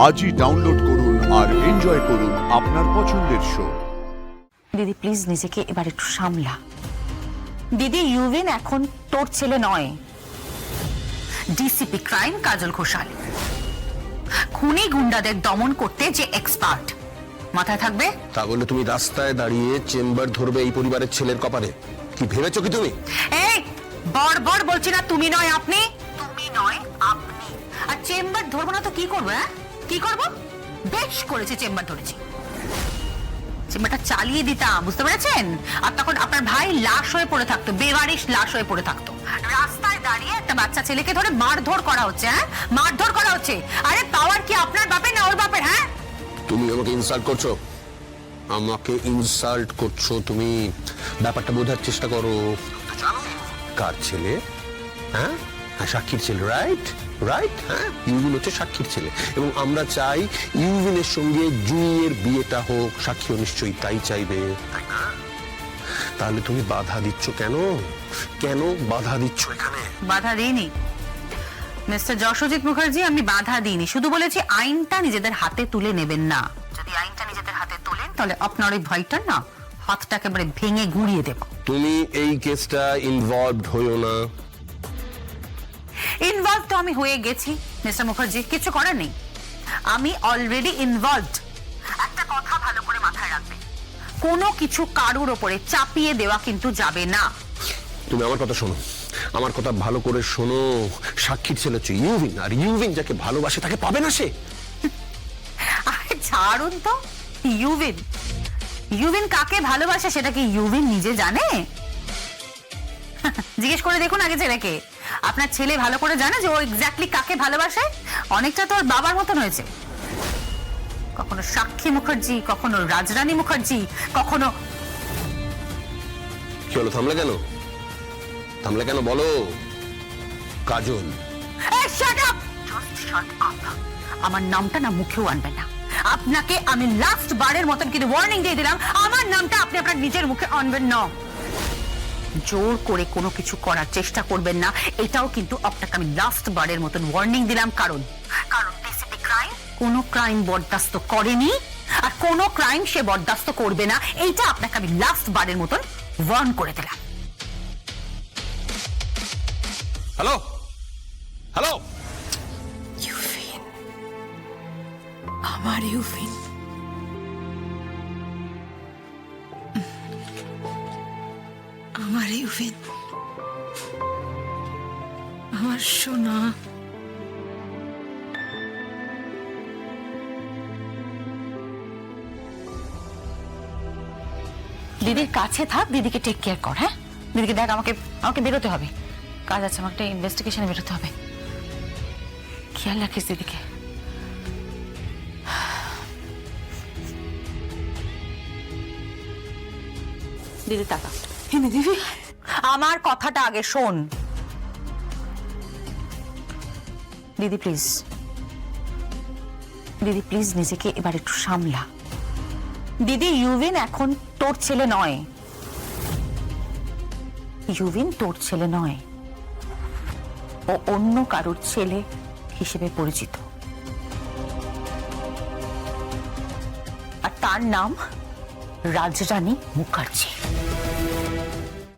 আজই ডাউনলোড করুন আর এনজয় করুন আপনার পছন্দের শো। দিদি প্লিজ নিজেকে এবার একটু সামলা। দিদি ইউভিন এখন তোর ছেলে নয়, ডিসিপি ক্রাইম কাজল ঘোষাল, খুনি গুন্ডাদের দমন করতে যে এক্সপার্ট। মাথায় থাকবে। তা বলে তুমি রাস্তায় দাঁড়িয়ে চেম্বার ধরবে এই পরিবারের ছেলের কপালে? কি ভেবেছো কি তুমি? এই বড় বলছি না, তুমি নয় আপনি, তুমি নয় আপনি। আর চেম্বার ধরবো না তো কি করবো? কি করবো? বেশ করেছে চেম্বার ধরেছি, চেম্বারটা চালিয়ে দিতাম, বুঝতে পেরেছেন? আর তখন আপনার ভাই লাশ হয়ে পড়ে থাকতো, বেওয়ারিশ লাশ হয়ে পড়ে থাকতো। রাস্তায় দাঁড়িয়ে একটা বাচ্চা ছেলেকে ধরে মারধর করা হচ্ছে। মারধর করা হচ্ছে। আরে পাওয়ার কি আপনার বাপের না ওর বাপের? তুমি আমাকে ইনসাল্ট করছো, আমাকে ইনসাল্ট করছো তুমি। ব্যাপারটা বোঝার চেষ্টা করো। কার ছেলে? হ্যাঁ, সাক্ষীর ছেলে। Right right. হ্যাঁ, ইউভিন হচ্ছে সাক্ষীর ছেলে এবং আমরা চাই ইউভিনের সঙ্গে জুঁইয়ের বিয়েটা হোক। সাক্ষীও নিশ্চয়ই তাই চাইবে, তাই না? তাহলে তুমি বাধা দিচ্ছ কেন? কেন বাধা দিচ্ছ এখানে? বাধা দিইনি মিস্টার যশোজিৎ মুখার্জি, আমি বাধা দিইনি। শুধু বলেছি আইনটা নিজেদের হাতে তুলে নেবেন না। যদি আইনটা নিজেদের হাতে তোলেন তাহলে আপনার ওই ভয়টা না, হাতটা একেবারে ভেঙে গুঁড়িয়ে দেব। তুমি এই কেসটা ইনভলভড হইও না। ইনভলভ তো আমি হয়ে গেছি মিস্টার মুখার্জি, কিছু করার নেই। আমি অলরেডি ইনভলভড। একটা কথা ভালো করে মাথায় রাখবেন, কোনো কিছু কারুর ওপরে চাপিয়ে দেওয়া কিন্তু যাবে না। তুমি আমার কথা শোনো, আমার কথা ভালো করে শোনো। সাক্ষীর ছেলে হচ্ছে ইউভিন, আর ইউভিন যাকে ভালোবাসে তাকে পাবে না সে। আরে ছাড়ুন তো। ইউভিন ইউভিন কাকে ভালোবাসে সেটা কি ইউভিন নিজে জানে? জিজ্ঞেস করে দেখুন আগে ছেলেকে। আপনার ছেলে ভালো করে জানে যে ও এক্স্যাক্টলি কাকে ভালোবাসে? অনেকটা তো ওর বাবার মতন হয়েছে। কখনো সাক্ষী মুখার্জি, কখনো রাজরানী মুখার্জি, কখনো। কি হলো, থামলে কেন? থামলে কেন বলো? কাজল। আমার নামটা না মুখেও আনবেন না। আপনাকে আমি লাস্ট বারের মতন কিন্তু ওয়ার্নিং দিয়ে দিলাম, আমার নামটা আপনি আপনার নিজের মুখে আনবেন না। জোর করে কোনো কিছু করার চেষ্টা করবেন না, এটাও কিন্তু আপনাকে আমি লাস্ট বারের মতন ওয়ার্নিং দিলাম। কারণ ডিসিপি ক্রাইম কোনো ক্রাইম বরদাস্ত করেনি, আর কোনো ক্রাইম সে বরদাস্ত করবে না। এইটা আপনাকে আমি লাস্ট বারের মতন ওয়ার্ন করে দিলাম। Hello hello. ইউভিন, আমার ইউভিন, আমার ইউভিন, আমার সোনা। দিদির কাছে থাক, দিদিকে টেক কেয়ার কর। হ্যাঁ দিদিকে দেখ, আমাকে বেরোতে হবে, কাজ আছে, আমাকে একটা ইনভেস্টিগেশনে বেরোতে হবে। খেয়াল রাখিস দিদিকে। দিদি তাকা। দিদি, আমার কথাটা আগে শোন। দিদি প্লিজ, দিদি প্লিজ নিজেকে এবার একটু সামলা। দিদি ইউভিন এখন তোর ছেলে নয়, ইউভিন তোর ছেলে নয়, ও অন্য কারোর ছেলে হিসেবে পরিচিত। আর তার নাম রাজরানী মুখার্জি।